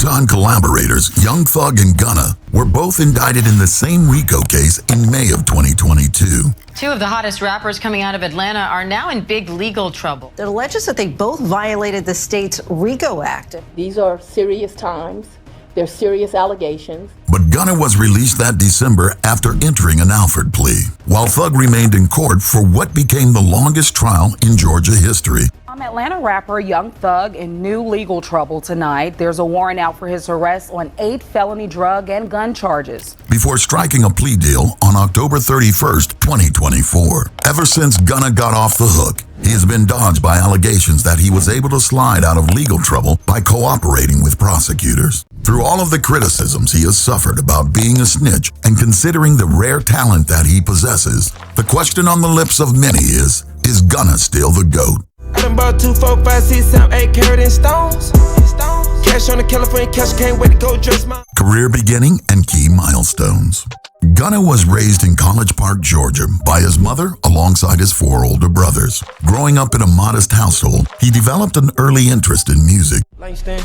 longtime collaborators, Young Thug and Gunna, were both indicted in the same RICO case in May of 2022. Two of the hottest rappers coming out of Atlanta are now in big legal trouble. It alleges that they both violated the state's RICO Act. These are serious times. They're serious allegations. But Gunna was released that December after entering an Alford plea, while Thug remained in court for what became the longest trial in Georgia history. Atlanta rapper Young Thug in new legal trouble tonight. There's a warrant out for his arrest on 8 felony drug and gun charges. Before striking a plea deal on October 31st, 2024. Ever since Gunna got off the hook, he has been dodged by allegations that he was able to slide out of legal trouble by cooperating with prosecutors. Through all of the criticisms he has suffered about being a snitch and considering the rare talent that he possesses, the question on the lips of many is Gunna still the GOAT? I done bought 2, 4, 5, 6, 7, 8 carat in stones. Cash on the California cash, can't wait to go dress my career beginning and key milestones. Gunna was raised in College Park, Georgia by his mother alongside his 4 older brothers. Growing up in a modest household, he developed an early interest in music.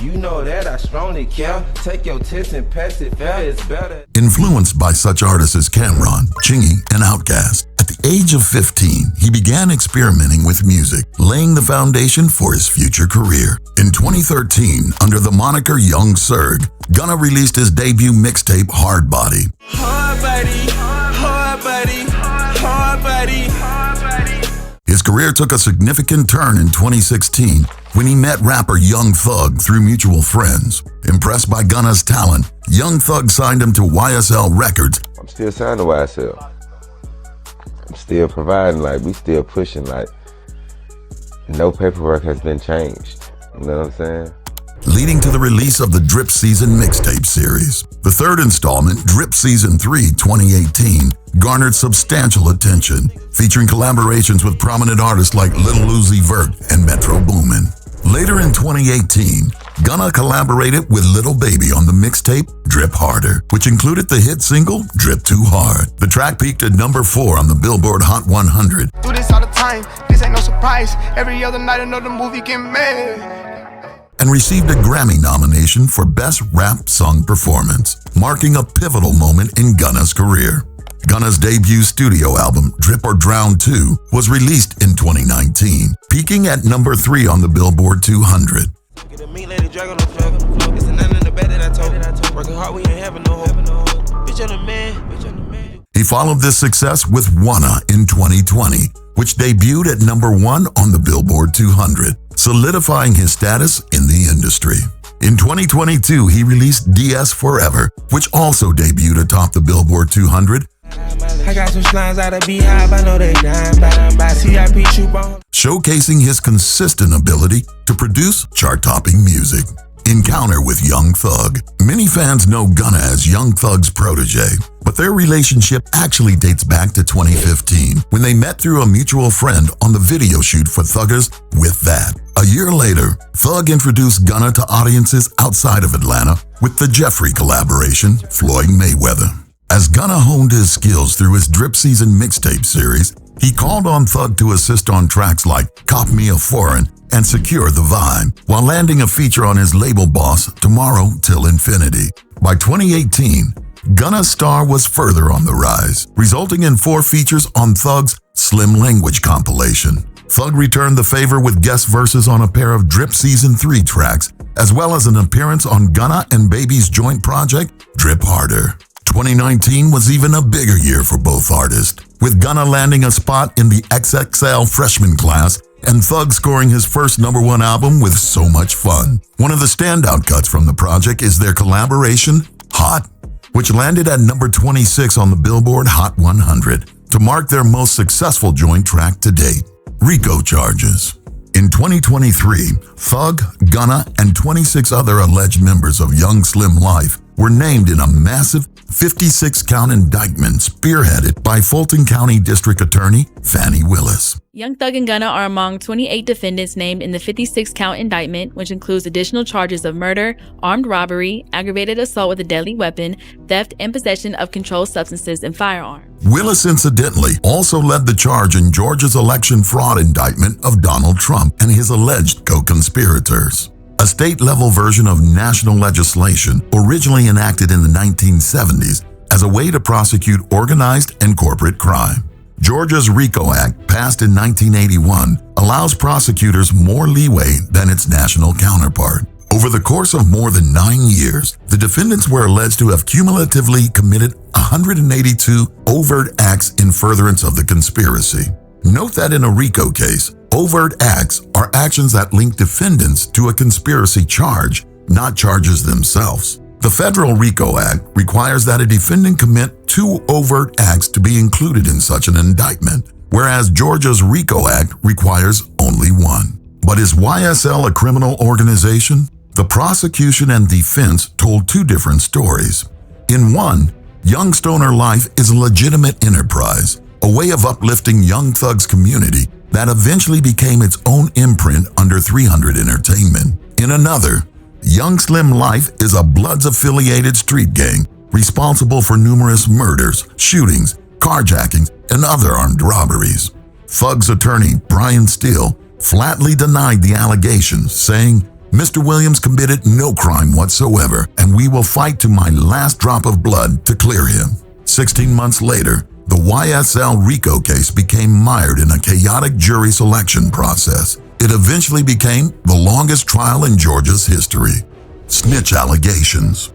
You know that I strongly care. Take your tits and pass it fair, it's better. Influenced by such artists as Cameron, Chingy, and Outkast. At the age of 15, he began experimenting with music, laying the foundation for his future career. In 2013, under the moniker Young Surg, Gunna released his debut mixtape Hard Body. Hard body, hard body, hard body, hard body. His career took a significant turn in 2016 when he met rapper Young Thug through mutual friends. Impressed by Gunna's talent, Young Thug signed him to YSL Records. I'm still signed to YSL. I'm still providing, we still pushing, no paperwork has been changed. You know what I'm saying? Leading to the release of the Drip Season mixtape series. The third installment, Drip Season 3 2018, garnered substantial attention, featuring collaborations with prominent artists like Lil Uzi Vert and Metro Boomin. Later in 2018, Gunna collaborated with Lil Baby on the mixtape Drip Harder, which included the hit single Drip Too Hard. The track peaked at number 4 on the Billboard Hot 100. Do this all the time, this ain't no surprise. Every other night another movie get made. And received a Grammy nomination for Best Rap Song Performance, marking a pivotal moment in Gunna's career. Gunna's debut studio album, Drip or Drown 2, was released in 2019, peaking at number 3 on the Billboard 200. He followed this success with Wanna in 2020, which debuted at number 1 on the Billboard 200, solidifying his status in the industry. In 2022, he released DS Forever, which also debuted atop the Billboard 200, I got some slimes out of Beehive, I know they dying by CIP troop on. Showcasing his consistent ability to produce chart-topping music. Encounter with Young Thug. Many fans know Gunna as Young Thug's protege, but their relationship actually dates back to 2015 when they met through a mutual friend on the video shoot for Thugger's With That. A year later, Thug introduced Gunna to audiences outside of Atlanta with the Jeffrey collaboration, Floyd Mayweather. As Gunna honed his skills through his Drip Season mixtape series, he called on Thug to assist on tracks like Cop Me a Foreign and Secure the Vibe, while landing a feature on his label boss, Tomorrow Till Infinity. By 2018, Gunna's star was further on the rise, resulting in 4 features on Thug's Slim Language compilation. Thug returned the favor with guest verses on a pair of Drip Season 3 tracks, as well as an appearance on Gunna and Baby's joint project, Drip Harder. 2019 was even a bigger year for both artists, with Gunna landing a spot in the XXL freshman class and Thug scoring his first #1 album with So Much Fun. One of the standout cuts from the project is their collaboration, Hot, which landed at number 26 on the Billboard Hot 100 to mark their most successful joint track to date. RICO charges. In 2023, Thug, Gunna, and 26 other alleged members of Young Slim Life were named in a massive 56-count indictment spearheaded by Fulton County District Attorney Fannie Willis. Young Thug and Gunna are among 28 defendants named in the 56-count indictment, which includes additional charges of murder, armed robbery, aggravated assault with a deadly weapon, theft, and possession of controlled substances and firearms. Willis, incidentally, also led the charge in Georgia's election fraud indictment of Donald Trump and his alleged co-conspirators. a state-level version of national legislation originally enacted in the 1970s as a way to prosecute organized and corporate crime. Georgia's RICO Act, passed in 1981, allows prosecutors more leeway than its national counterpart. Over the course of more than 9 years, the defendants were alleged to have cumulatively committed 182 overt acts in furtherance of the conspiracy. Note that in a RICO case, overt acts are actions that link defendants to a conspiracy charge, not charges themselves. The federal RICO Act requires that a defendant commit 2 overt acts to be included in such an indictment, whereas Georgia's RICO Act requires only 1. But is YSL a criminal organization? The prosecution and defense told 2 different stories. In one, Young Stoner Life is a legitimate enterprise, a way of uplifting Young Thug's community that eventually became its own imprint under 300 Entertainment. In another, Young Slim Life is a Bloods-affiliated street gang responsible for numerous murders, shootings, carjackings, and other armed robberies. Thug's attorney, Brian Steele, flatly denied the allegations, saying, "Mr. Williams committed no crime whatsoever, and we will fight to my last drop of blood to clear him." 16 months later, the YSL RICO case became mired in a chaotic jury selection process. It eventually became the longest trial in Georgia's history. Snitch allegations.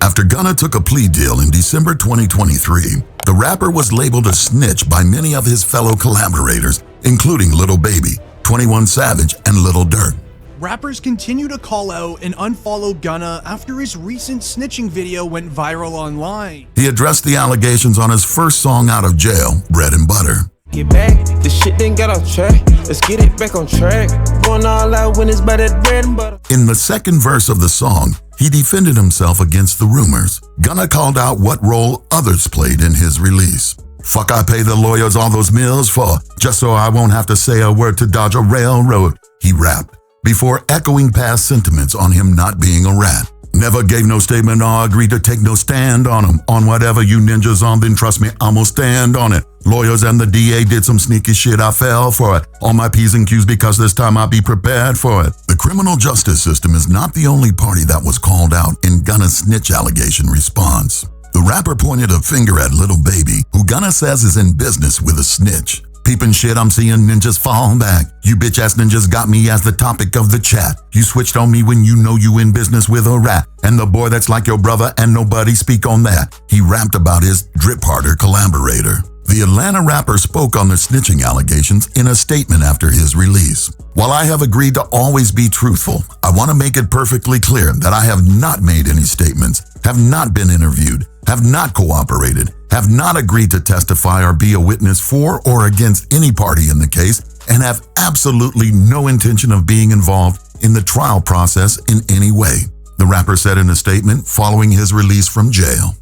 After Gunna took a plea deal in December 2023, the rapper was labeled a snitch by many of his fellow collaborators, including Lil Baby, 21 Savage, and Lil Durk. Rappers continue to call out and unfollow Gunna after his recent snitching video went viral online. He addressed the allegations on his first song out of jail, Bread and Butter. Get back, the shit didn't get off track. Let's get it back on track. Going all out when it's by that bread and butter. In the second verse of the song, he defended himself against the rumors. Gunna called out what role others played in his release. "Fuck, I pay the lawyers all those mills for, just so I won't have to say a word to dodge a railroad," he rapped, before echoing past sentiments on him not being a rat. "Never gave no statement or agreed to take no stand on him. On whatever you ninjas on, then trust me, I'ma stand on it. Lawyers and the DA did some sneaky shit, I fell for it. All my P's and Q's because this time I'll be prepared for it." The criminal justice system is not the only party that was called out in Gunna's snitch allegation response. The rapper pointed a finger at Lil Baby, who Gunna says is in business with a snitch. "Peeping shit, I'm seeing ninjas fall back. You bitch-ass ninjas got me as the topic of the chat. You switched on me when you know you in business with a rat. And the boy that's like your brother and nobody speak on that." He rapped about his Drip Harder collaborator. The Atlanta rapper spoke on the snitching allegations in a statement after his release. "While I have agreed to always be truthful, I want to make it perfectly clear that I have not made any statements, have not been interviewed, have not cooperated, have not agreed to testify or be a witness for or against any party in the case, and have absolutely no intention of being involved in the trial process in any way," the rapper said in a statement following his release from jail.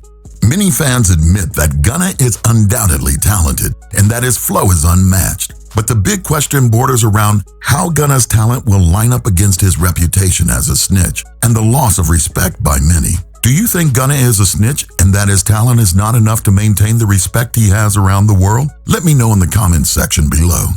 Many fans admit that Gunna is undoubtedly talented and that his flow is unmatched. But the big question borders around how Gunna's talent will line up against his reputation as a snitch and the loss of respect by many. Do you think Gunna is a snitch and that his talent is not enough to maintain the respect he has around the world? Let me know in the comments section below.